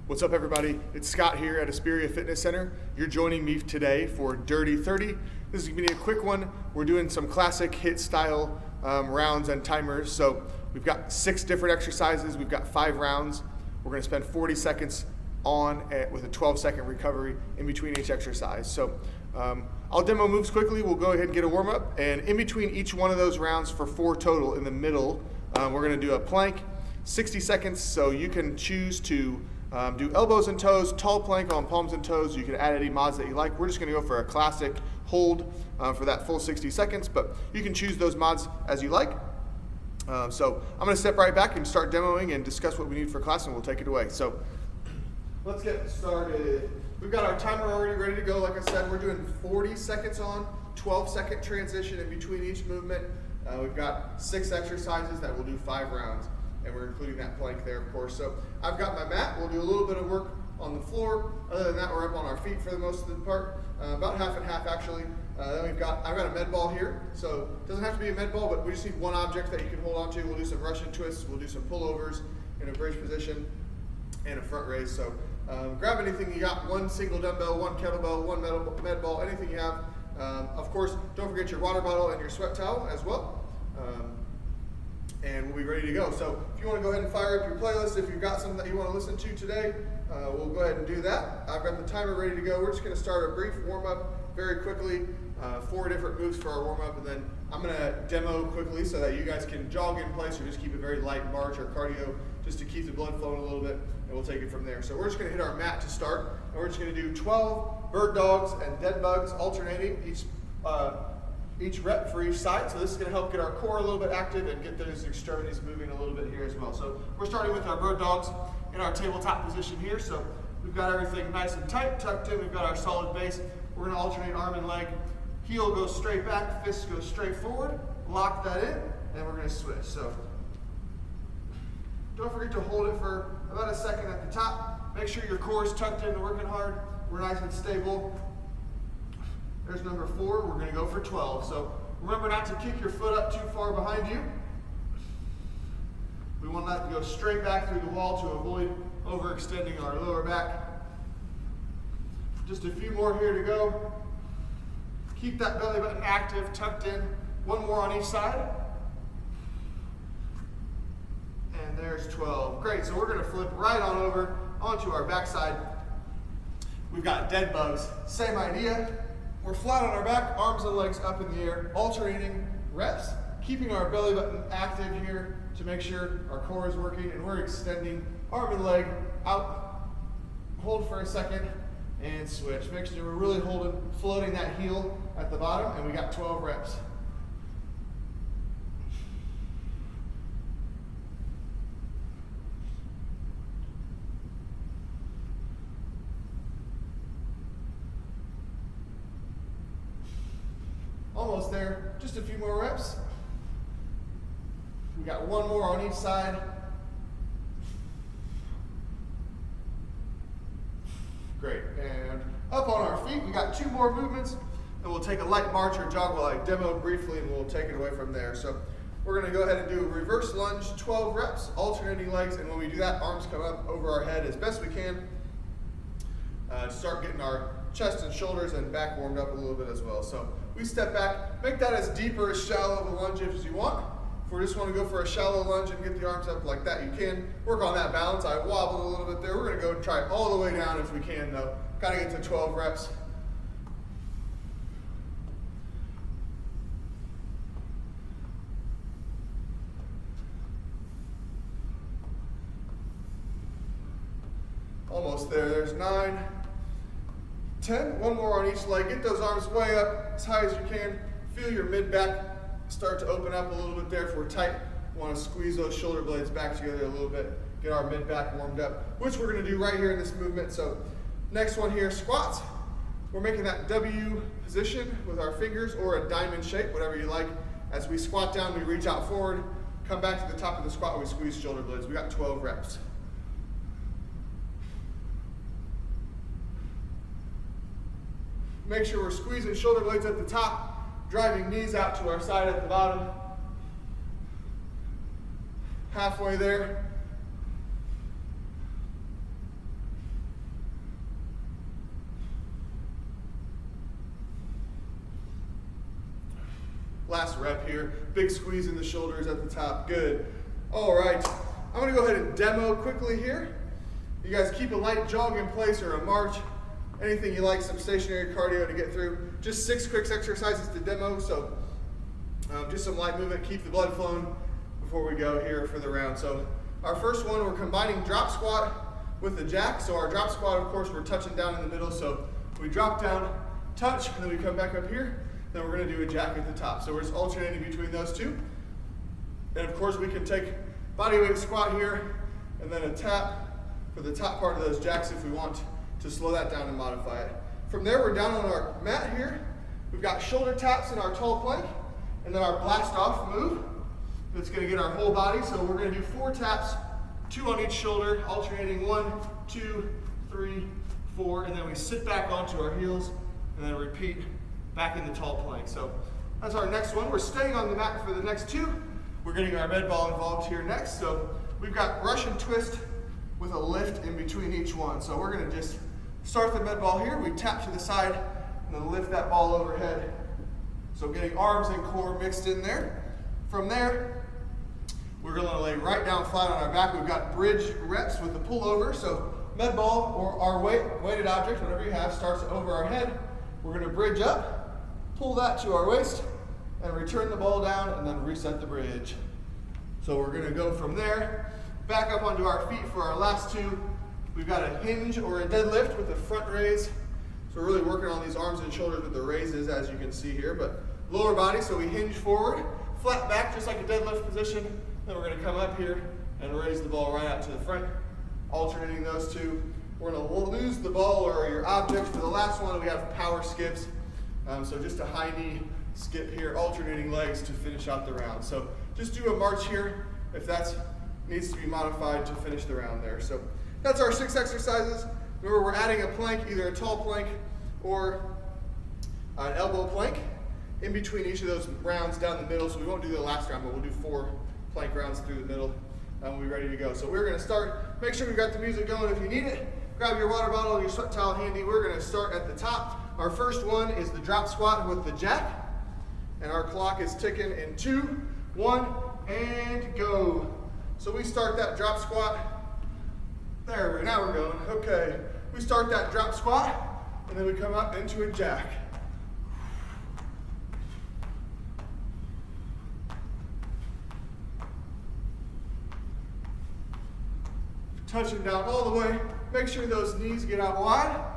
What's up, everybody? It's Scott here at Aspiria Fitness Center. You're joining me today for Dirty 30. This is going to be a quick one. We're doing some classic HIIT style rounds and timers. So we've got 6 different exercises. We've got 5 rounds. We're going to spend 40 seconds with a 12-second recovery in between each exercise. So I'll demo moves quickly. We'll go ahead and get a warm up. And in between each one of those rounds for 4 total, in the middle, we're going to do a plank, 60 seconds. So you can choose to do elbows and toes, tall plank on palms and toes. You can add any mods that you like. We're just going to go for a classic hold for that full 60 seconds, but you can choose those mods as you like. So I'm going to step right back and start demoing and discuss what we need for class, and we'll take it away. So let's get started. We've got our timer already ready to go. Like I said, we're doing 40 seconds on, 12-second transition in between each movement. We've got 6 exercises that we'll do 5 rounds. And we're including that plank there, of course. So I've got my mat. We'll do a little bit of work on the floor. Other than that, we're up on our feet for the most of the part, about half and half actually. Then I've got a med ball here. So it doesn't have to be a med ball, but we just need one object that you can hold on to. We'll do some Russian twists. We'll do some pullovers in a bridge position and a front raise. So grab anything you got, one single dumbbell, one kettlebell, one med ball, anything you have. Of course, don't forget your water bottle and your sweat towel as well. And we'll be ready to go. So if you want to go ahead and fire up your playlist, if you've got something that you want to listen to today, we'll go ahead and do that. I've got the timer ready to go. We're just going to start a brief warm-up very quickly, 4 different moves for our warm-up, and then I'm going to demo quickly so that you guys can jog in place or just keep a very light march or cardio just to keep the blood flowing a little bit, and we'll take it from there. So we're just going to hit our mat to start, and we're just going to do 12 bird dogs and dead bugs alternating each rep for each side. So this is going to help get our core a little bit active and get those extremities moving a little bit here as well. So we're starting with our bird dogs in our tabletop position here. So we've got everything nice and tight, tucked in. We've got our solid base. We're going to alternate arm and leg. Heel goes straight back, fist goes straight forward. Lock that in, and we're going to switch. So don't forget to hold it for about a second at the top. Make sure your core is tucked in and working hard. We're nice and stable. There's number 4, we're going to go for 12. So remember not to kick your foot up too far behind you. We want that to go straight back through the wall to avoid overextending our lower back. Just a few more here to go. Keep that belly button active, tucked in. 1 more on each side. And there's 12. Great, so we're going to flip right on over onto our backside. We've got dead bugs. Same idea. We're flat on our back, arms and legs up in the air, alternating reps, keeping our belly button active here to make sure our core is working, and we're extending arm and leg out. Hold for a second and switch. Make sure we're really floating that heel at the bottom, and we got 12 reps. Almost there, just a few more reps. We got 1 more on each side. Great, and up on our feet, we got 2 more movements, and we'll take a light march or jog while I demo briefly, and we'll take it away from there. So we're gonna go ahead and do a reverse lunge, 12 reps, alternating legs, and when we do that, arms come up over our head as best we can to start getting our chest and shoulders and back warmed up a little bit as well. So we step back, make that as deep or as shallow of a lunge as you want. If we just want to go for a shallow lunge and get the arms up like that, you can. Work on that balance. I wobbled a little bit there. We're going to go and try all the way down if we can though. Got to get to 12 reps. Almost there. There's 9. 10, 1 more on each leg. Get those arms way up as high as you can. Feel your mid-back start to open up a little bit there. If we're tight, we want to squeeze those shoulder blades back together a little bit. Get our mid-back warmed up, which we're going to do right here in this movement. So next one here, squats. We're making that W position with our fingers or a diamond shape, whatever you like. As we squat down, we reach out forward, come back to the top of the squat, we squeeze shoulder blades. We got 12 reps. Make sure we're squeezing shoulder blades at the top, driving knees out to our side at the bottom. Halfway there. last rep here. Big squeeze in the shoulders at the top, good. All right, I'm gonna go ahead and demo quickly here. You guys keep a light jog in place or a march, anything you like, some stationary cardio to get through. Just 6 quick exercises to demo, so just some light movement, keep the blood flowing before we go here for the round. So our first one, we're combining drop squat with the jack. So our drop squat, of course, we're touching down in the middle. So we drop down, touch, and then we come back up here. Then we're gonna do a jack at the top. So we're just alternating between those two. And of course, we can take body weight squat here, and then a tap for the top part of those jacks if we want to slow that down and modify it. From there, we're down on our mat here. We've got shoulder taps in our tall plank, and then our blast off move. That's gonna get our whole body. So we're gonna do 4 taps, 2 on each shoulder, alternating 1, 2, 3, 4, and then we sit back onto our heels, and then repeat back in the tall plank. So that's our next one. We're staying on the mat for the next 2. We're getting our med ball involved here next. So we've got Russian twist with a lift in between each one. So we're gonna just start the med ball here. We tap to the side and then lift that ball overhead. So getting arms and core mixed in there. From there, we're gonna lay right down flat on our back. We've got bridge reps with the pullover. So med ball or our weighted object, whatever you have, starts over our head. We're gonna bridge up, pull that to our waist, and return the ball down and then reset the bridge. So we're gonna go from there, back up onto our feet for our last 2. We've got a hinge or a deadlift with a front raise. So we're really working on these arms and shoulders with the raises, as you can see here, but lower body, so we hinge forward, flat back, just like a deadlift position. Then we're gonna come up here and raise the ball right out to the front, alternating those 2. We're gonna lose the ball or your object. For the last one, we have power skips. So just a high knee skip here, alternating legs to finish out the round. So just do a march here if that needs to be modified to finish the round there. So that's our 6 exercises. Remember, we're adding a plank, either a tall plank or an elbow plank in between each of those rounds down the middle. So we won't do the last round, but we'll do 4 plank rounds through the middle and we'll be ready to go. So we're gonna start, make sure we've got the music going if you need it. Grab your water bottle, your sweat towel handy. We're gonna start at the top. Our first one is the drop squat with the jack. And our clock is ticking in 2, 1, and go. So we start that drop squat. There, now we're going. Okay, we start that drop squat, and then we come up into a jack. Touching down all the way. Make sure those knees get out wide.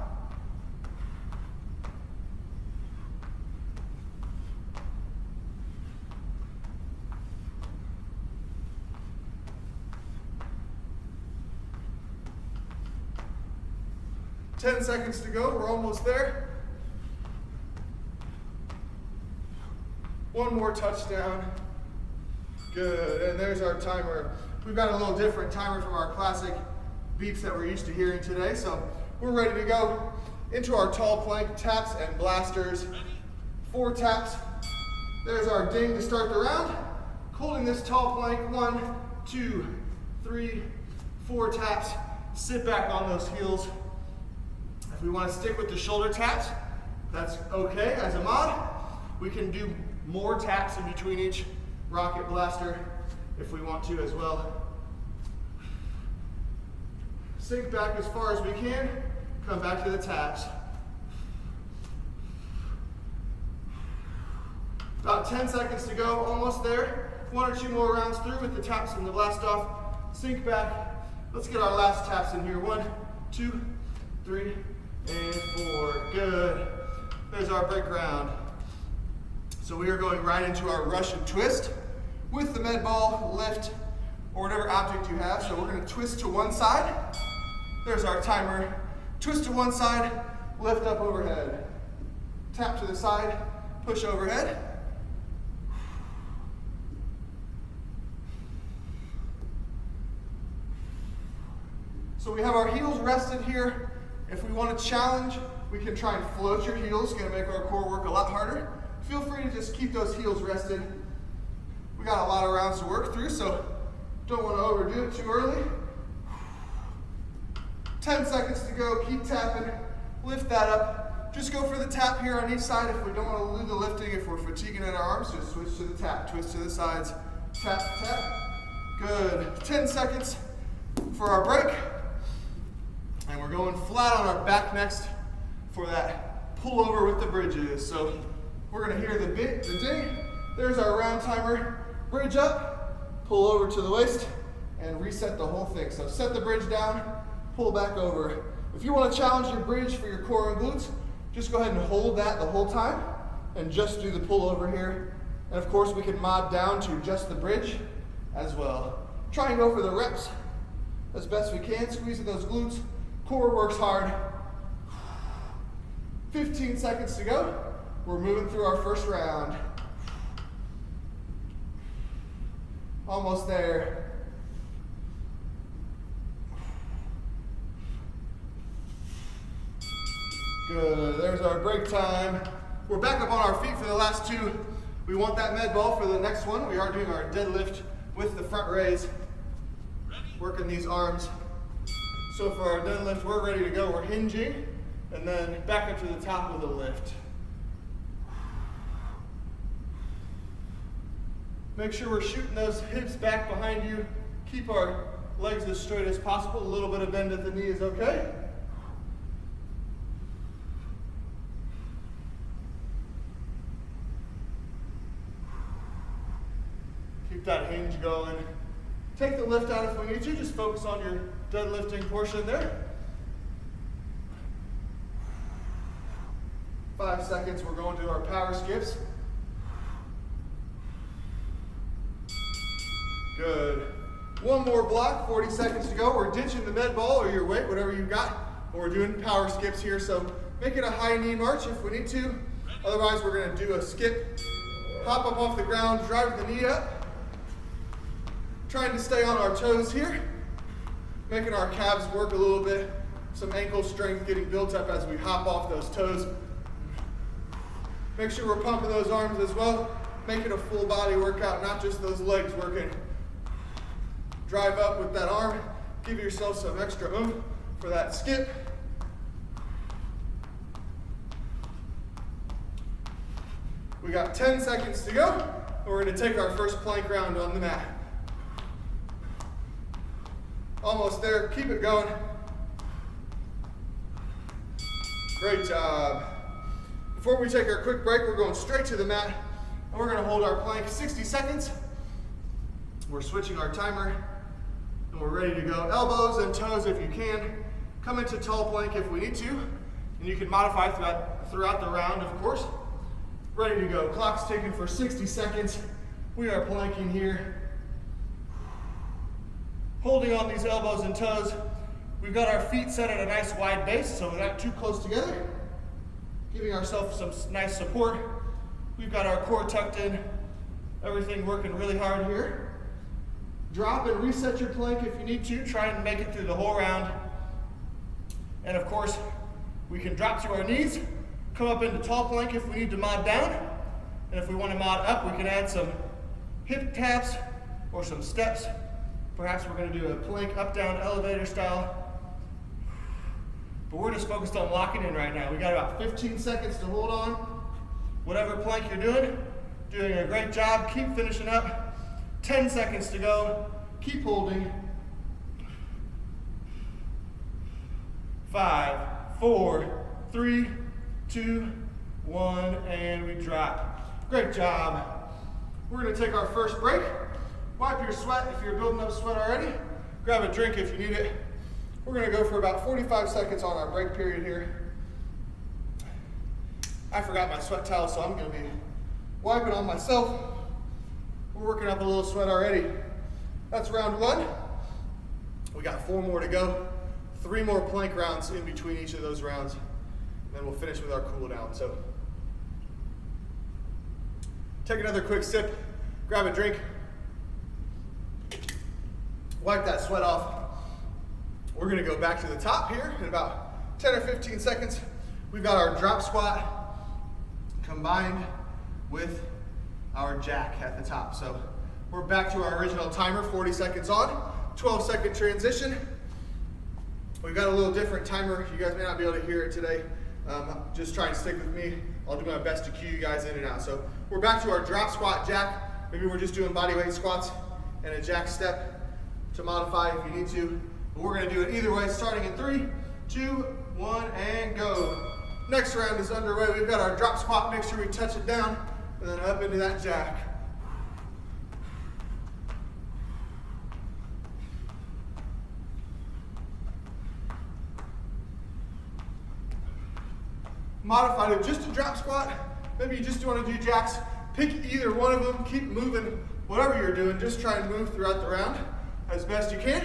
Ten seconds to go, we're almost there. 1 more touchdown. Good, and there's our timer. We've got a little different timer from our classic beeps that we're used to hearing today. So we're ready to go into our tall plank, taps and blasters. 4 taps. There's our ding to start the round. Holding this tall plank, 1, 2, 3, 4 taps. Sit back on those heels. If we want to stick with the shoulder taps, that's okay as a mod. We can do more taps in between each rocket blaster if we want to as well. Sink back as far as we can, come back to the taps. About 10 seconds to go, almost there. 1 or 2 more rounds through with the taps and the blast off. Sink back. Let's get our last taps in here. 1, 2, 3, and 4. Good. There's our break round. So we are going right into our Russian twist with the med ball, lift, or whatever object you have. So we're going to twist to one side. There's our timer. Twist to one side, lift up overhead. Tap to the side, push overhead. So we have our heels rested here. If we want to challenge, we can try and float your heels. It's going to make our core work a lot harder. Feel free to just keep those heels rested. We got a lot of rounds to work through, so don't want to overdo it too early. 10 seconds to go. Keep tapping. Lift that up. just go for the tap here on each side. If we don't want to do the lifting, if we're fatiguing in our arms, just switch to the tap. Twist to the sides, tap, tap. Good. 10 seconds for our break. And we're going flat on our back next for that pullover with the bridges. So we're going to hear the ding. There's our round timer. Bridge up, pull over to the waist, and reset the whole thing. So set the bridge down, pull back over. If you want to challenge your bridge for your core and glutes, just go ahead and hold that the whole time and just do the pullover here. And of course we can mod down to just the bridge as well. Try and go for the reps as best we can, squeezing those glutes. Core works hard. 15 seconds to go. We're moving through our first round. Almost there. Good, there's our break time. We're back up on our feet for the last two. We want that med ball for the next one. We are doing our deadlift with the front raise. Working these arms. So for our deadlift, we're ready to go. We're hinging, and then back up to the top with a lift. Make sure we're shooting those hips back behind you. Keep our legs as straight as possible. A little bit of bend at the knee is okay. Keep that hinge going. Take the lift out if we need to. Just focus on your deadlifting portion there. 5 seconds, we're going to our power skips. Good. One more block, 40 seconds to go. We're ditching the med ball or your weight, whatever you got. And we're doing power skips here, so make it a high knee march if we need to. Otherwise, we're gonna do a skip, hop up off the ground, drive the knee up. Trying to stay on our toes here. Making our calves work a little bit. Some ankle strength getting built up as we hop off those toes. Make sure we're pumping those arms as well. Make it a full body workout, not just those legs working. Drive up with that arm. Give yourself some extra oomph for that skip. We got 10 seconds to go, and we're gonna take our first plank round on the mat. Almost there, keep it going. Great job. Before we take our quick break, we're going straight to the mat, and we're gonna hold our plank 60 seconds. We're switching our timer, and we're ready to go. Elbows and toes if you can. Come into tall plank if we need to, and you can modify throughout the round, of course. Ready to go. Clock's ticking for 60 seconds. We are planking here. Holding on these elbows and toes. We've got our feet set at a nice wide base, so we're not too close together. Giving ourselves some nice support. We've got our core tucked in. Everything working really hard here. Drop and reset your plank if you need to. Try and make it through the whole round. And of course, we can drop to our knees, come up into tall plank if we need to mod down. And if we want to mod up, we can add some hip taps or some steps. Perhaps we're going to do a plank up down elevator style. But we're just focused on locking in right now. We got about 15 seconds to hold on. Whatever plank you're doing a great job. Keep finishing up. 10 seconds to go. Keep holding. 5, 4, 3, 2, 1, and we drop. Great job. We're going to take our first break. Wipe your sweat if you're building up sweat already. Grab a drink if you need it. We're going to go for about 45 seconds on our break period here. I forgot my sweat towel, so I'm going to be wiping on myself. We're working up a little sweat already. That's round one. We got 4 more to go. 3 more plank rounds in between each of those rounds. And then we'll finish with our cool down. So take another quick sip, grab a drink. Wipe that sweat off. We're gonna go back to the top here in about 10 or 15 seconds. We've got our drop squat combined with our jack at the top. So we're back to our original timer, 40 seconds on, 12-second transition. We've got a little different timer. You guys may not be able to hear it today. Just try and stick with me. I'll do my best to cue you guys in and out. So we're back to our drop squat jack. Maybe we're just doing body weight squats and a jack step to modify if you need to. But we're gonna do it either way, starting in 3, 2, 1, and go. Next round is underway. We've got our drop squat. Make sure we touch it down and then up into that jack. Modify to just a drop squat. Maybe you just want to do jacks. Pick either one of them. Keep moving. Whatever you're doing, just try and move throughout the round as best you can.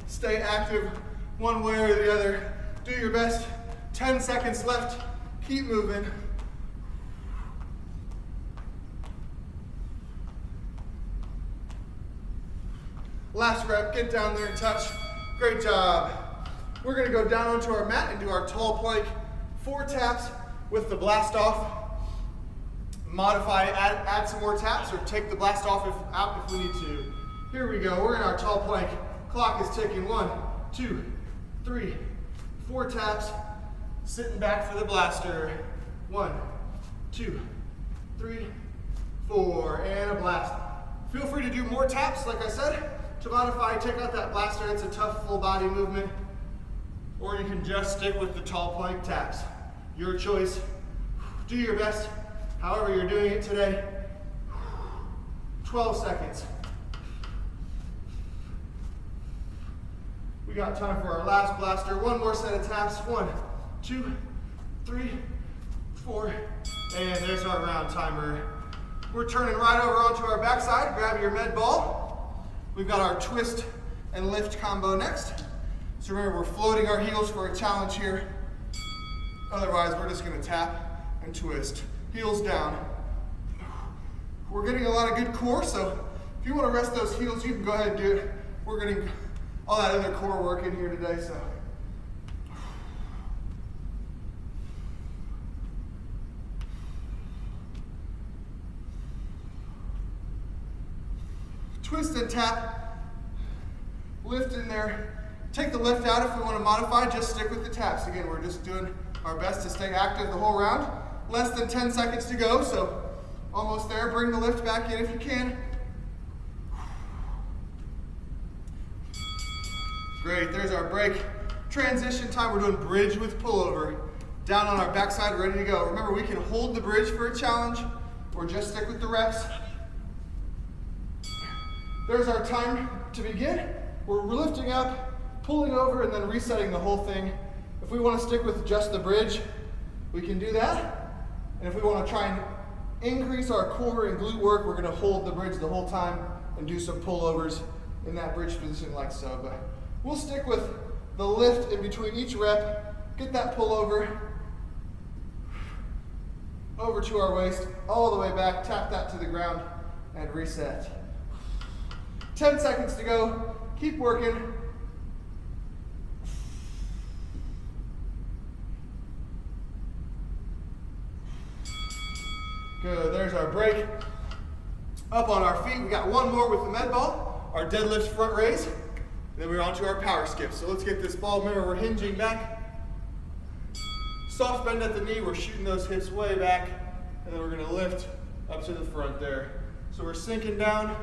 Stay active one way or the other. Do your best. 10 seconds left. Keep moving. Last rep, get down there and touch. Great job. We're gonna go down onto our mat and do our tall plank. 4 taps with the blast off. Modify, add some more taps or take the blast off out if we need to. Here we go, we're in our tall plank. Clock is ticking. 1, 2, 3, 4 taps. Sitting back for the blaster. 1, 2, 3, 4, and a blast. Feel free to do more taps, like I said. To modify, take out that blaster. It's a tough full body movement. Or you can just stick with the tall plank taps. Your choice. Do your best, however you're doing it today. 12 seconds. We got time for our last blaster. 1 more set of taps. 1, 2, 3, 4, and there's our round timer. We're turning right over onto our backside. Grab your med ball. We've got our twist and lift combo next. So remember, we're floating our heels for a challenge here. Otherwise, we're just gonna tap and twist. Heels down. We're getting a lot of good core, so if you wanna rest those heels, you can go ahead and do it. We're getting all that other core work in here today, so. Twist and tap, lift in there. Take the lift out if we want to modify, just stick with the taps. Again, we're just doing our best to stay active the whole round. Less than 10 seconds to go, so almost there. Bring the lift back in if you can. Great, there's our break. Transition time, we're doing bridge with pullover. Down on our backside, ready to go. Remember, we can hold the bridge for a challenge or just stick with the reps. There's our time to begin. We're lifting up, pulling over, and then resetting the whole thing. If we want to stick with just the bridge, we can do that. And if we want to try and increase our core and glute work, we're going to hold the bridge the whole time and do some pullovers in that bridge position like so. But we'll stick with the lift in between each rep, get that pullover over to our waist, all the way back, tap that to the ground, and reset. 10 seconds to go. Keep working. Good, there's our break. Up on our feet, we got one more with the med ball, our deadlift front raise, and then we're on to our power skip. So let's get this ball, remember we're hinging back. Soft bend at the knee, we're shooting those hips way back, and then we're gonna lift up to the front there. So we're sinking down,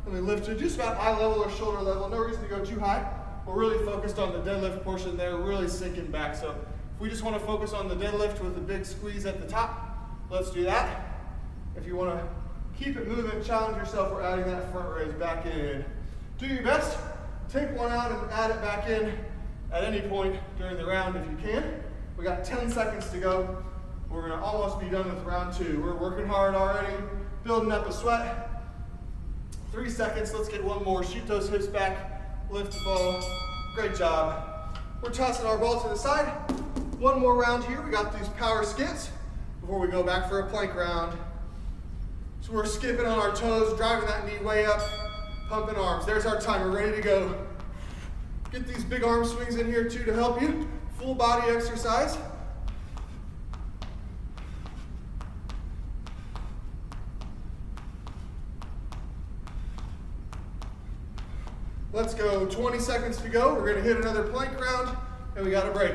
and we lift to just about eye level or shoulder level. No reason to go too high. We're really focused on the deadlift portion there, really sinking back. So if we just want to focus on the deadlift with a big squeeze at the top, let's do that. If you want to keep it moving, challenge yourself, we're adding that front raise back in. Do your best. Take one out and add it back in at any point during the round if you can. We got 10 seconds to go. We're going to almost be done with round 2. We're working hard already, building up a sweat. 3 seconds, let's get one more. Shoot those hips back, lift the ball. Great job. We're tossing our ball to the side. One more round here. We got these power skips before we go back for a plank round. So we're skipping on our toes, driving that knee way up, pumping arms. There's our time, we're ready to go. Get these big arm swings in here too to help you. Full body exercise. Let's go, 20 seconds to go. We're gonna hit another plank round, and we got a break.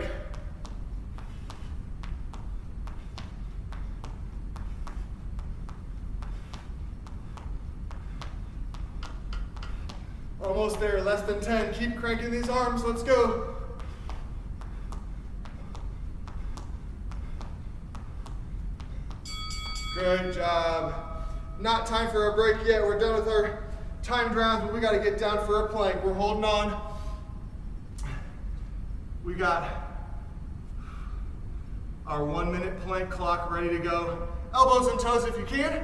Almost there, less than 10. Keep cranking these arms, let's go. Great job. Not time for a break yet. We're done with our timed rounds, but we got to get down for a plank. We're holding on. We got our 1 minute plank clock ready to go. Elbows and toes if you can.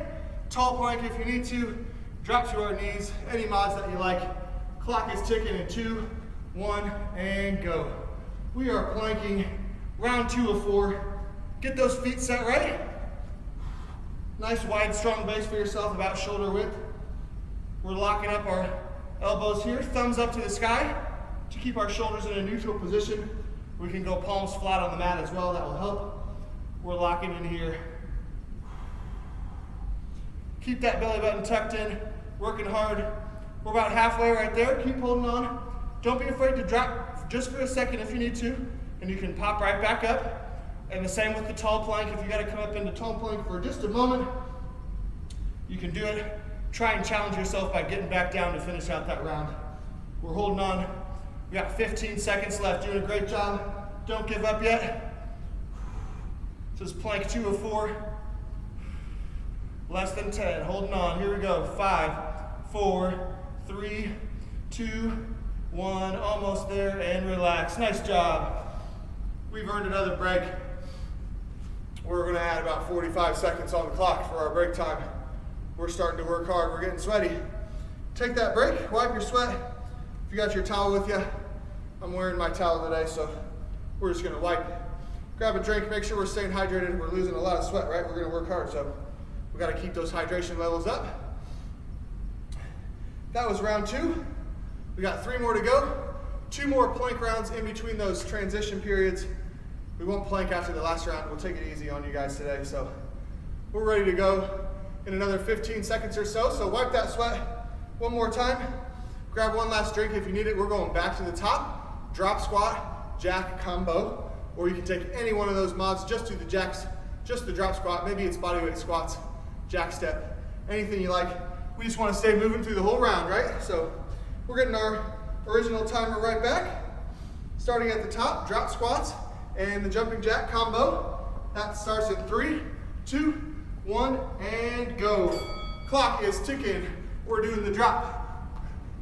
Tall plank if you need to. Drop to our knees. Any mods that you like. Clock is ticking in 2, 1, and go. We are planking round 2 of 4. Get those feet set right. Nice wide strong base for yourself, about shoulder width. We're locking up our elbows here, thumbs up to the sky to keep our shoulders in a neutral position. We can go palms flat on the mat as well, that will help. We're locking in here. Keep that belly button tucked in, working hard. We're about halfway right there, keep holding on. Don't be afraid to drop just for a second if you need to, and you can pop right back up. And the same with the tall plank. If you got to come up into tall plank for just a moment, you can do it. Try and challenge yourself by getting back down to finish out that round. We're holding on. We got 15 seconds left. Doing a great job. Don't give up yet. This is plank 2 of 4. Less than 10. Holding on. Here we go. 5, 4, 3, 2, 1. Almost there. And relax. Nice job. We've earned another break. We're going to add about 45 seconds on the clock for our break time. We're starting to work hard. We're getting sweaty. Take that break. Wipe your sweat. If you got your towel with you, I'm wearing my towel today, so we're just going to wipe. Grab a drink. Make sure we're staying hydrated. We're losing a lot of sweat, right? We're going to work hard, so we got to keep those hydration levels up. That was round 2. We got 3 more to go. 2 more plank rounds in between those transition periods. We won't plank after the last round. We'll take it easy on you guys today. So we're ready to go in another 15 seconds or so. So wipe that sweat one more time. Grab one last drink if you need it. We're going back to the top. Drop squat, jack combo. Or you can take any one of those mods. Just do the jacks, just the drop squat. Maybe it's bodyweight squats, jack step, anything you like. We just want to stay moving through the whole round, right? So we're getting our original timer right back. Starting at the top, drop squats and the jumping jack combo. That starts in 3, 2, 1, and go. Clock is ticking. We're doing the drop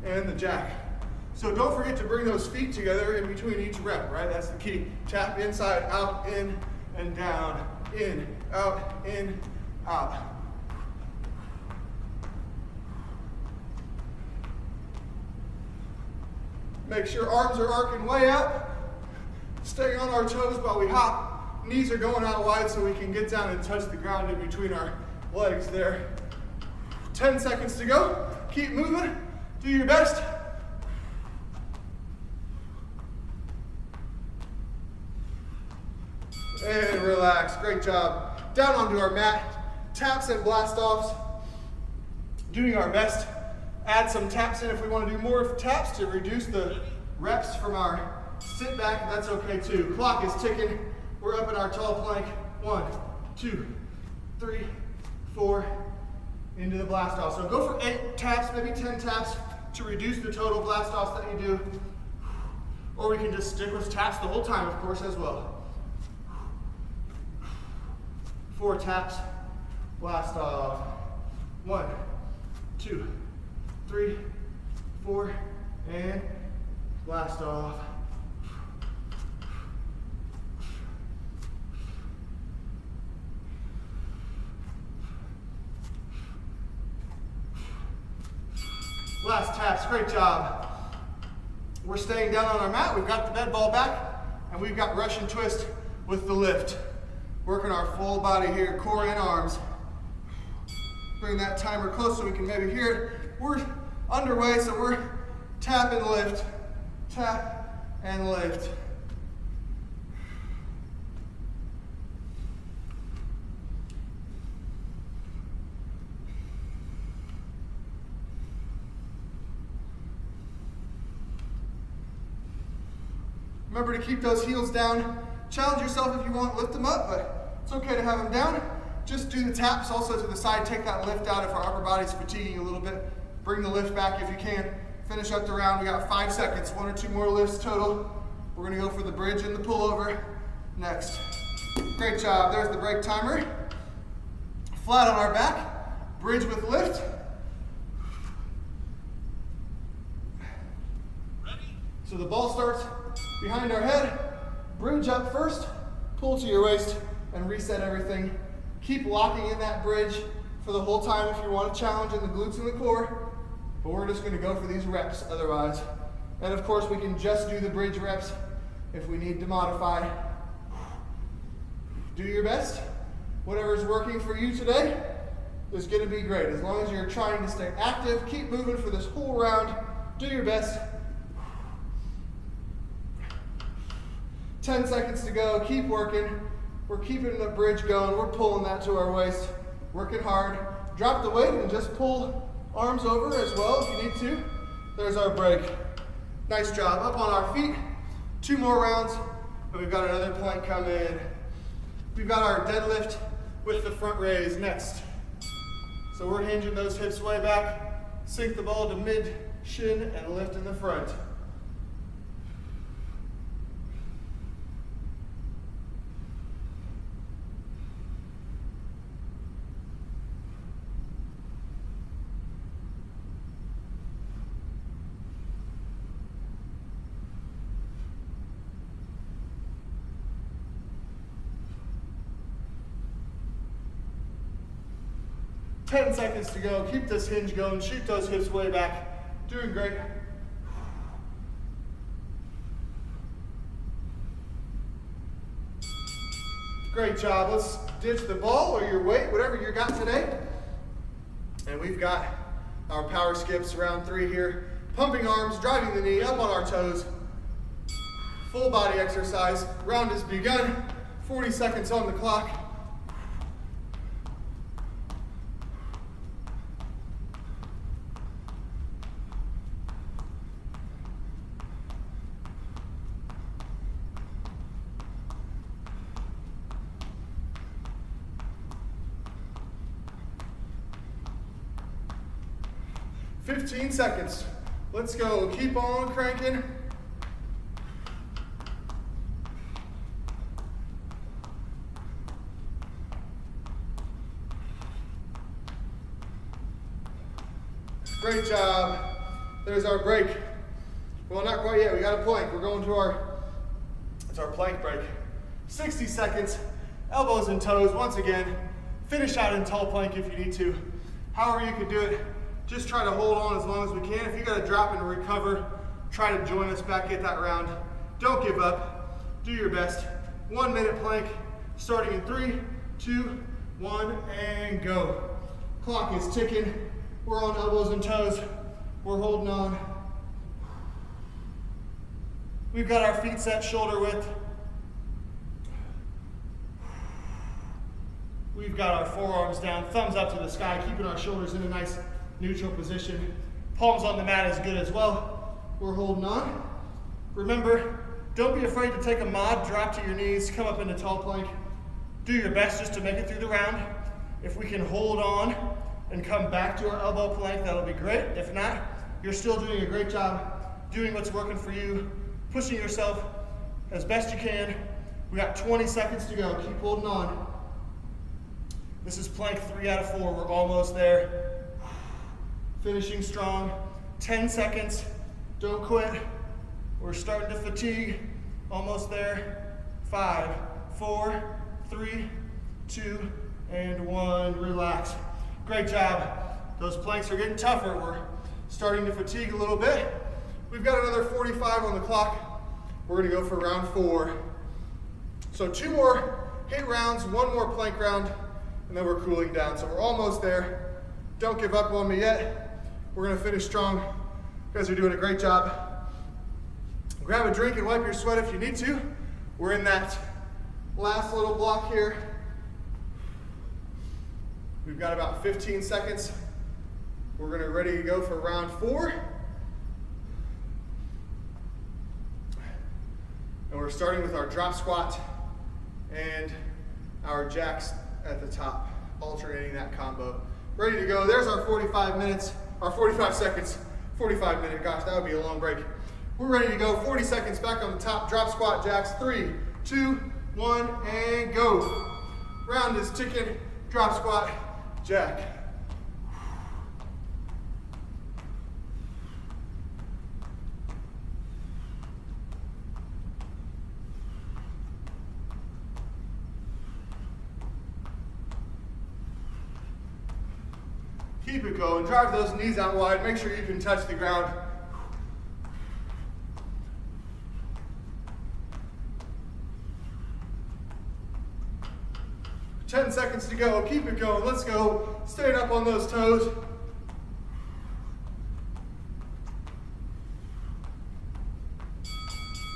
and the jack. So don't forget to bring those feet together in between each rep, right? That's the key. Tap inside, out, in, and down. In, out. Make sure arms are arcing way out. Staying on our toes while we hop. Knees are going out wide so we can get down and touch the ground in between our legs there. 10 seconds to go. Keep moving. Do your best. And relax. Great job. Down onto our mat. Taps and blast offs. Doing our best. Add some taps in if we want to do more taps to reduce the reps from our sit back. That's okay too. Clock is ticking. We're up in our tall plank. 1, 2, 3, 4. Into the blast off. So go for 8 taps, maybe 10 taps to reduce the total blast offs that you do. Or we can just stick with taps the whole time, of course, as well. 4 taps, blast off. 1, 2, 3, 4, and blast off. Last taps, great job. We're staying down on our mat. We've got the bed ball back, and we've got Russian twist with the lift. Working our full body here, core and arms. Bring that timer close so we can maybe hear it. We're underway, so we're tap and lift, tap and lift. Remember to keep those heels down. Challenge yourself if you want, lift them up, but it's okay to have them down. Just do the taps also to the side. Take that lift out if our upper body's fatiguing a little bit. Bring the lift back if you can. Finish up the round. We got 5 seconds, 1 or 2 more lifts total. We're gonna go for the bridge and the pullover next. Great job, there's the break timer. Flat on our back, bridge with lift. Ready? So the ball starts behind our head, bridge up first, pull to your waist, and reset everything. Keep locking in that bridge for the whole time if you want to challenge in the glutes and the core, but we're just gonna go for these reps otherwise. And of course we can just do the bridge reps if we need to modify. Do your best. Whatever's working for you today is gonna be great. As long as you're trying to stay active, keep moving for this whole round, do your best. 10 seconds to go, keep working. We're keeping the bridge going, we're pulling that to our waist, working hard. Drop the weight and just pull arms over as well if you need to. There's our break. Nice job, up on our feet. 2 more rounds, and we've got another plank come in. We've got our deadlift with the front raise next. So we're hinging those hips way back, sink the ball to mid shin and lift in the front. Ten seconds to go. Keep this hinge going. Shoot those hips way back. Doing great. Great job. Let's ditch the ball or your weight, whatever you got today. And we've got our power skips, round 3 here. Pumping arms, driving the knee, up on our toes. Full body exercise. Round has begun. 40 seconds on the clock. $15 seconds. Let's go. Keep on cranking. Great job. There's our break. Well, not quite yet. We got a plank. We're going to it's our plank break. 60 seconds. Elbows and toes. Once again, finish out in tall plank if you need to. However you could do it. Just try to hold on as long as we can. If you got to drop and recover, try to join us back at that round. Don't give up. Do your best. 1 minute plank, starting in 3, 2, 1, and go. Clock is ticking. We're on elbows and toes. We're holding on. We've got our feet set shoulder width. We've got our forearms down, thumbs up to the sky, keeping our shoulders in a nice neutral position. Palms on the mat is good as well. We're holding on. Remember, don't be afraid to take a mod, drop to your knees, come up into tall plank. Do your best just to make it through the round. If we can hold on and come back to our elbow plank, that'll be great. If not, you're still doing a great job doing what's working for you, pushing yourself as best you can. We got 20 seconds to go. Keep holding on. This is plank 3 out of 4. We're almost there. Finishing strong. 10 seconds. Don't quit. We're starting to fatigue. Almost there. 5, 4, 3, 2, and 1. Relax. Great job. Those planks are getting tougher. We're starting to fatigue a little bit. We've got another 45 on the clock. We're going to go for round 4. So 2 more hit rounds, 1 more plank round, and then we're cooling down. So we're almost there. Don't give up on me yet. We're going to finish strong. You guys are doing a great job. Grab a drink and wipe your sweat if you need to. We're in that last little block here. We've got about 15 seconds. We're going to ready to go for round 4. And we're starting with our drop squat and our jacks at the top, alternating that combo. Ready to go. There's our 45 minutes, our 45 seconds. 45-minute, gosh, that would be a long break. We're ready to go. 40 seconds back on the top. Drop squat jacks. 3, 2, 1, and go. Round is ticking. Drop squat, jack. Keep it going. Drive those knees out wide. Make sure you can touch the ground. Ten seconds to go. Keep it going. Let's go. Staying up on those toes.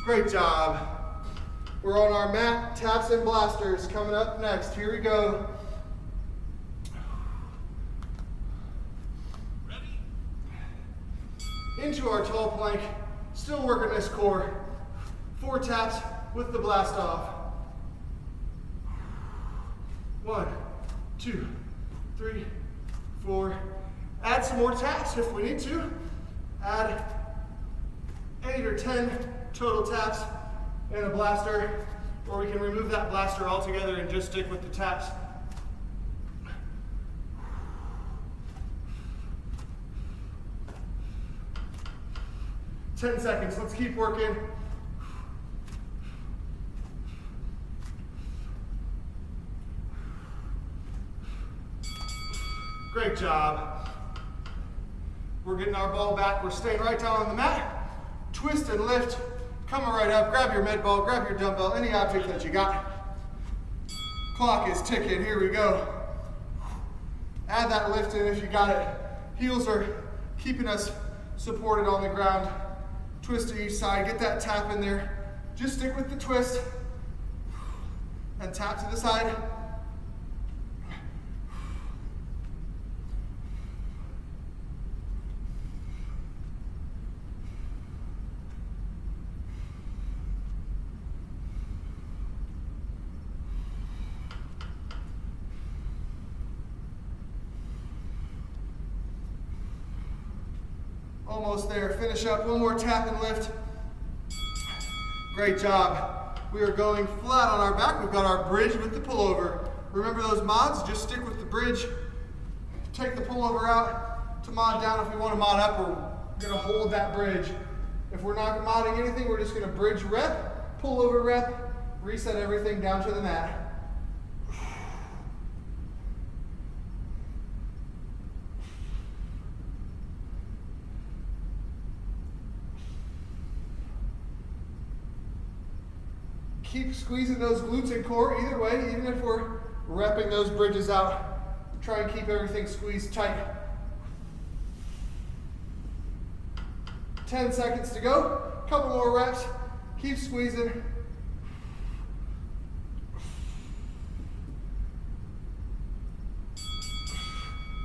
Great job. We're on our mat. Taps and blasters coming up next. Here we go. Into our tall plank, still working this core. 4 taps with the blast off. 1, 2, 3, 4. Add some more taps if we need to. Add 8 or 10 total taps and a blaster, or we can remove that blaster altogether and just stick with the taps. Ten seconds, let's keep working. Great job. We're getting our ball back. We're staying right down on the mat. Twist and lift. Coming right up. Grab your med ball, grab your dumbbell, any object that you got. Clock is ticking. Here we go. Add that lift in if you got it. Heels are keeping us supported on the ground. Twist to each side, get that tap in there. Just stick with the twist and tap to the side. Almost there. Finish up. One more tap and lift. Great job. We are going flat on our back. We've got our bridge with the pullover. Remember those mods? Just stick with the bridge. Take the pullover out to mod down. If we want to mod up, we're going to hold that bridge. If we're not modding anything, we're just going to bridge rep, pullover rep, reset everything down to the mat. Keep squeezing those glutes and core either way, even if we're repping those bridges out. Try and keep everything squeezed tight. 10 seconds to go. Couple more reps. Keep squeezing.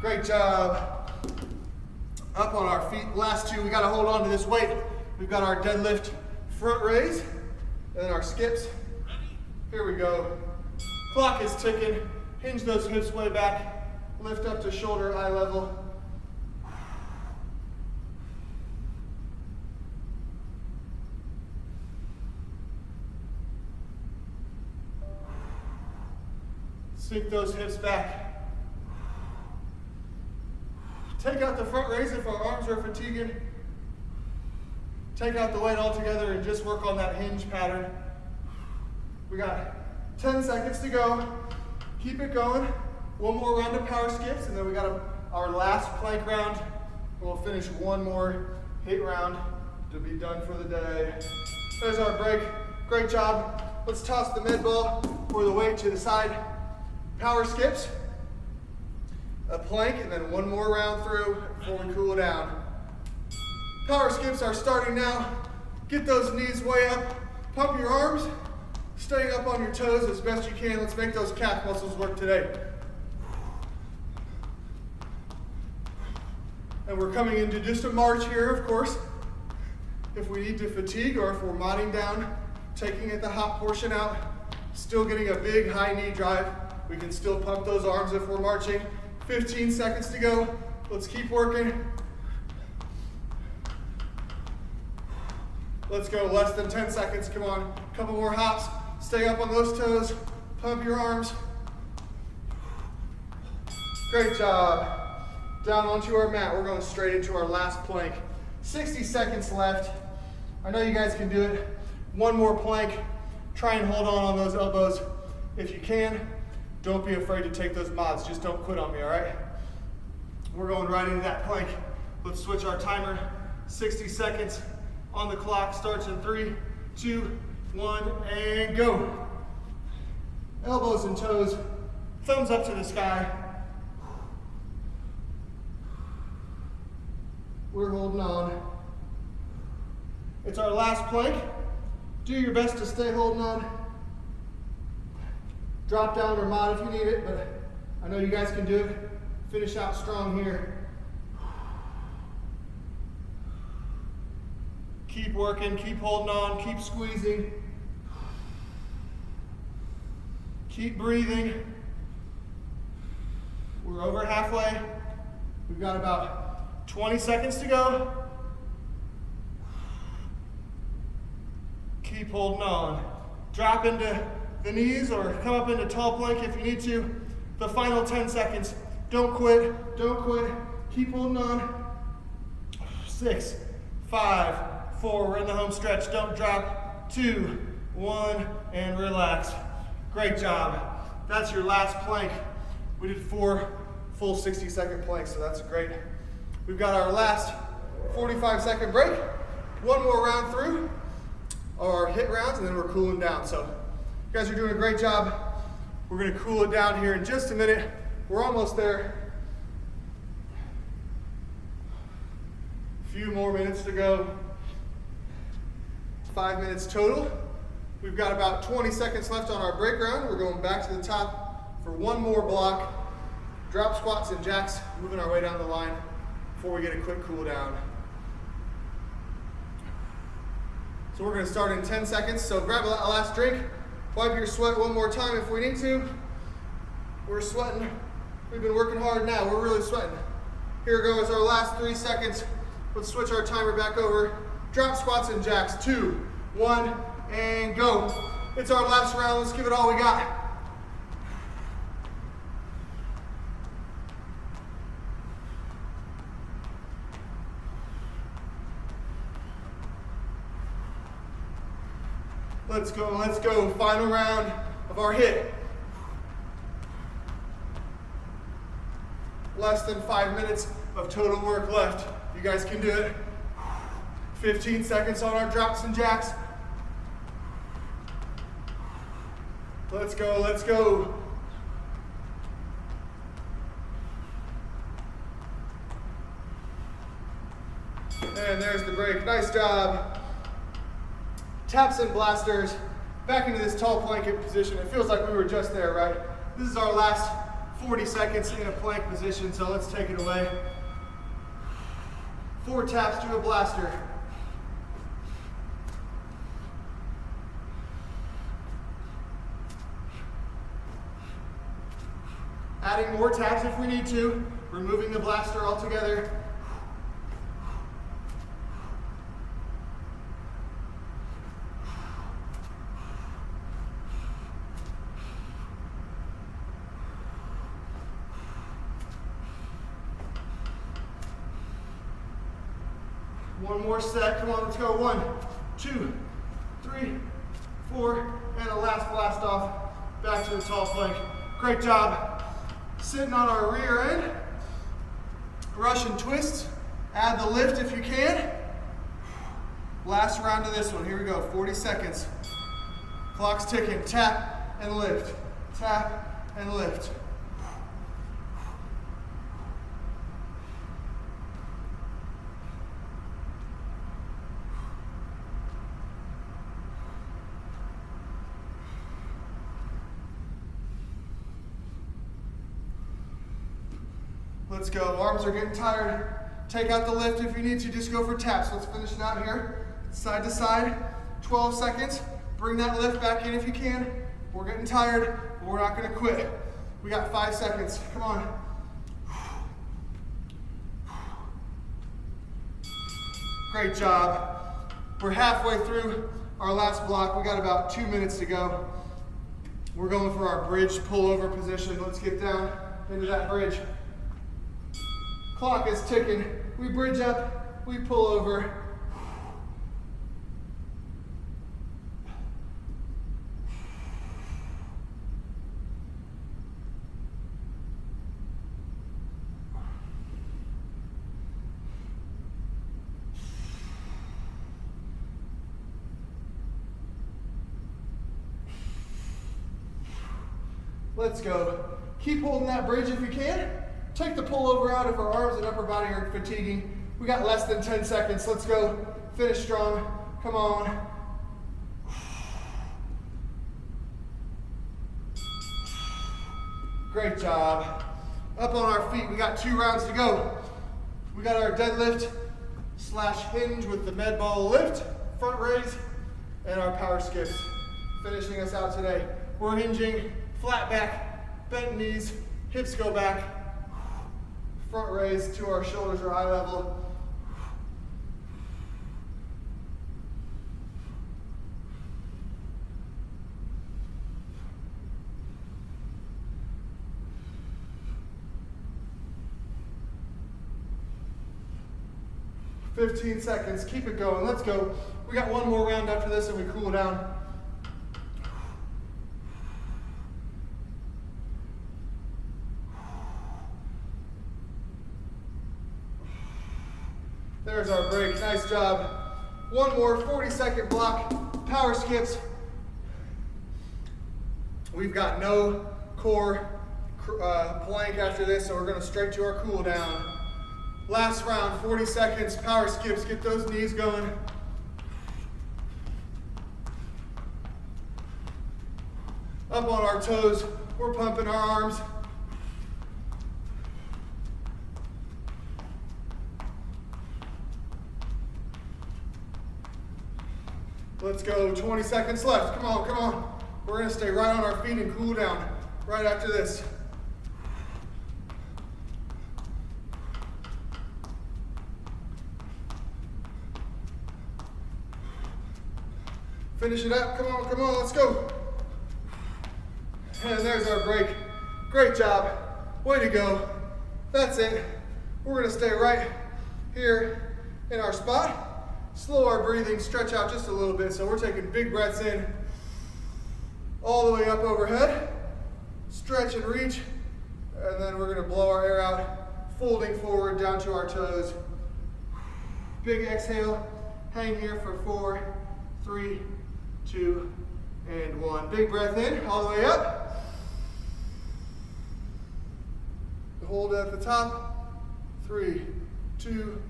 Great job. Up on our feet. Last 2. We got to hold on to this weight. We've got our deadlift front raise. And then our skips. Here we go. Clock is ticking. Hinge those hips way back. Lift up to shoulder eye level. Sink those hips back. Take out the front raise if our arms are fatiguing. Take out the weight altogether and just work on that hinge pattern. We got 10 seconds to go. Keep it going. One more round of power skips, and then we got our last plank round. We'll finish one more HIIT round to be done for the day. There's our break. Great job. Let's toss the med ball or the weight to the side. Power skips, a plank, and then one more round through before we cool down. Power skips are starting now. Get those knees way up. Pump your arms. Staying up on your toes as best you can. Let's make those calf muscles work today. And we're coming into just a march here, of course. If we need to fatigue or if we're modding down, taking the hot portion out, still getting a big high knee drive. We can still pump those arms if we're marching. 15 seconds to go. Let's keep working. Let's go, less than 10 seconds, come on. Couple more hops, stay up on those toes, pump your arms. Great job. Down onto our mat, we're going straight into our last plank. 60 seconds left. I know you guys can do it. One more plank. Try and hold on those elbows if you can. Don't be afraid to take those mods, just don't quit on me, all right? We're going right into that plank. Let's switch our timer. 60 seconds on the clock, starts in 3, 2, 1, and go. Elbows and toes, thumbs up to the sky. We're holding on. It's our last plank. Do your best to stay holding on. Drop down or mod if you need it, but I know you guys can do it. Finish out strong here. Keep working, keep holding on, keep squeezing. Keep breathing. We're over halfway. We've got about 20 seconds to go. Keep holding on. Drop into the knees or come up into tall plank if you need to. The final 10 seconds. Don't quit, don't quit. Keep holding on. 6, 5, 4, we're in the home stretch. Don't drop. 2, 1, and relax. Great job. That's your last plank. We did 4 full 60-second planks, so that's great. We've got our last 45-second break. One more round through our hit rounds, and then we're cooling down. So you guys are doing a great job. We're gonna cool it down here in just a minute. We're almost there. A few more minutes to go. 5 minutes total. We've got about 20 seconds left on our break round. We're going back to the top for one more block. Drop squats and jacks, moving our way down the line before we get a quick cool down. So we're gonna start in 10 seconds. So grab a last drink, wipe your sweat one more time if we need to. We're sweating. We've been working hard now. We're really sweating. Here goes our last 3 seconds. Let's switch our timer back over. Drop squats and jacks. 2, 1, and go. It's our last round. Let's give it all we got. Let's go, let's go. Final round of our hit. Less than 5 minutes of total work left. You guys can do it. 15 seconds on our drops and jacks. Let's go, let's go. And there's the break. Nice job. Taps and blasters. Back into this tall plank position. It feels like we were just there, right? This is our last 40 seconds in a plank position, so let's take it away. 4 taps to a blaster. Adding more taps if we need to. Removing the blaster altogether. One more set, come on, let's go. 1, 2, 3, 4, and a last blast off. Back to the tall plank. Great job. Sitting on our rear end. Russian twists. Add the lift if you can. Last round of this one, here we go, 40 seconds. Clock's ticking, tap and lift, tap and lift. Let's go, arms are getting tired. Take out the lift if you need to, just go for taps. Let's finish it out here, side to side, 12 seconds. Bring that lift back in if you can. We're getting tired, but we're not gonna quit. We got 5 seconds, come on. Great job. We're halfway through our last block. We got about 2 minutes to go. We're going for our bridge pullover position. Let's get down into that bridge. Clock is ticking. We bridge up, we pull over. Let's go. Keep holding that bridge if you can. Take the pullover out if our arms and upper body are fatiguing. We got less than 10 seconds. Let's go. Finish strong. Come on. Great job. Up on our feet. We got 2 rounds to go. We got our deadlift / hinge with the med ball lift, front raise, and our power skips. Finishing us out today. We're hinging. Flat back, bent knees, hips go back, front raise to our shoulders are eye level. "15 seconds, keep it going, let's go." We got 1 more round after this and we cool down. There's our break, nice job. 1 more 40-second block, power skips. We've got no core plank after this, so we're gonna straight to our cool down. Last round, 40 seconds, power skips, get those knees going. Up on our toes, we're pumping our arms. Let's go, 20 seconds left. Come on, come on. We're gonna stay right on our feet and cool down right after this. Finish it up, come on, let's go. And there's our break. Great job, way to go. That's it. We're gonna stay right here in our spot. Slow our breathing, stretch out just a little bit. So we're taking big breaths in, all the way up overhead. Stretch and reach, and then we're gonna blow our air out, folding forward down to our toes. Big exhale, hang here for 4, 3, 2, and 1. Big breath in, all the way up. Hold it at the top, 3, 2,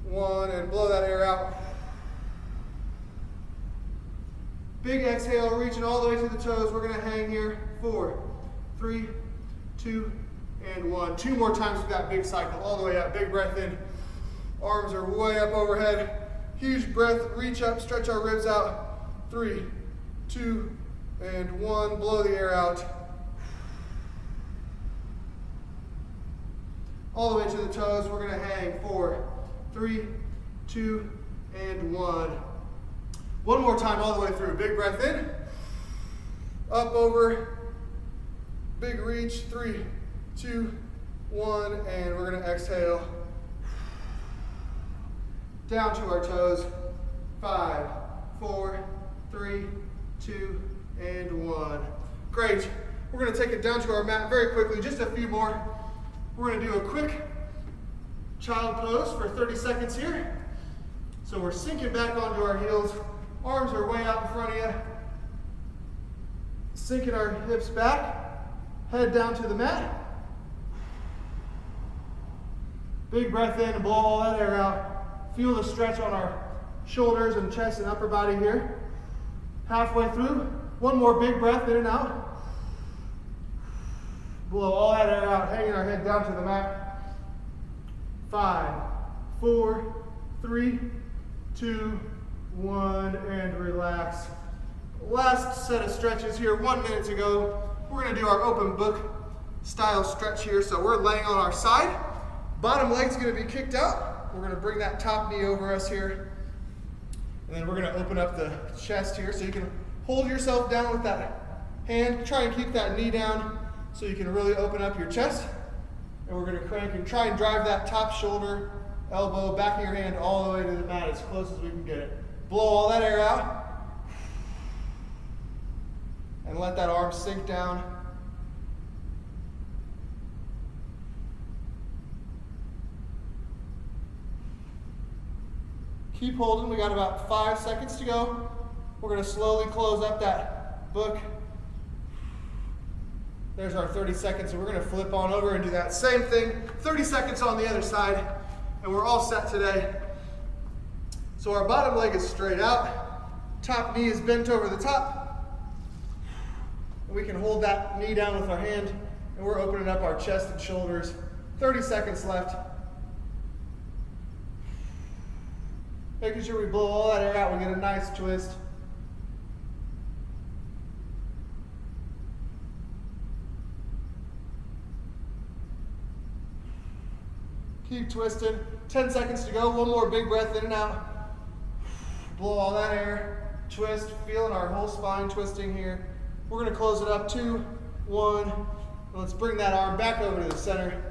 1, and blow that air out. Big exhale, reaching all the way to the toes. We're gonna hang here, 4, 3, 2, and 1. 2 more times with that big cycle, all the way up. Big breath in, arms are way up overhead. Huge breath, reach up, stretch our ribs out. 3, 2, and 1, blow the air out. All the way to the toes, we're gonna hang, 4, 3, 2, and 1. 1 more time all the way through. Big breath in, up over, big reach, 3, 2, 1, and we're gonna exhale. Down to our toes, 5, 4, 3, 2, and 1. Great. We're gonna take it down to our mat very quickly, just a few more. We're gonna do a quick child pose for 30 seconds here. So we're sinking back onto our heels. Arms are way out in front of you. Sinking our hips back. Head down to the mat. Big breath in and blow all that air out. Feel the stretch on our shoulders and chest and upper body here. Halfway through. 1 more big breath in and out. Blow all that air out, hanging our head down to the mat. 5, 4, 3, 2, 1, and relax. Last set of stretches here, 1 minute to go. We're gonna do our open book style stretch here. So we're laying on our side. Bottom leg's gonna be kicked out. We're gonna bring that top knee over us here. And then we're gonna open up the chest here so you can hold yourself down with that hand. Try and keep that knee down so you can really open up your chest. And we're gonna crank and try and drive that top shoulder, elbow, back of your hand all the way to the mat as close as we can get it. Blow all that air out. And let that arm sink down. Keep holding, we got about 5 seconds to go. We're gonna slowly close up that book. There's our 30 seconds, and we're gonna flip on over and do that same thing. 30 seconds on the other side, and we're all set today. So our bottom leg is straight out. Top knee is bent over the top. And we can hold that knee down with our hand, and we're opening up our chest and shoulders. 30 seconds left. Making sure we blow all that air out, we get a nice twist. Keep twisting. 10 seconds to go. One more big breath in and out. Blow all that air. Twist. Feeling our whole spine twisting here. We're going to close it up. 2, 1. Let's bring that arm back over to the center.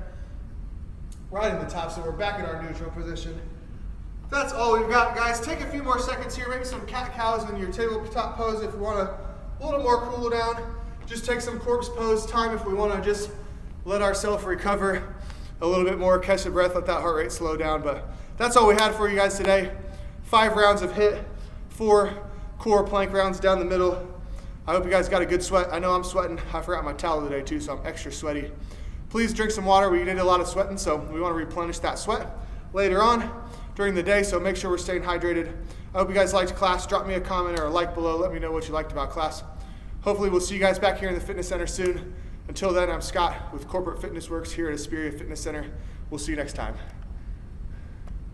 Right in the top, so we're back in our neutral position. That's all we've got, guys. Take a few more seconds here. Maybe some cat-cows in your tabletop pose if you want a little more cool down. Just take some corpse pose time if we want to just let ourselves recover a little bit more, catch the breath, let that heart rate slow down. But that's all we had for you guys today. 5 rounds of HIIT, 4 core plank rounds down the middle. I hope you guys got a good sweat. I know I'm sweating. I forgot my towel today too, so I'm extra sweaty. Please drink some water. We did a lot of sweating, so we want to replenish that sweat later on during the day, so make sure we're staying hydrated. I hope you guys liked class. Drop me a comment or a like below. Let me know what you liked about class. Hopefully we'll see you guys back here in the fitness center soon. Until then, I'm Scott with Corporate Fitness Works here at Aspiria Fitness Center. We'll see you next time.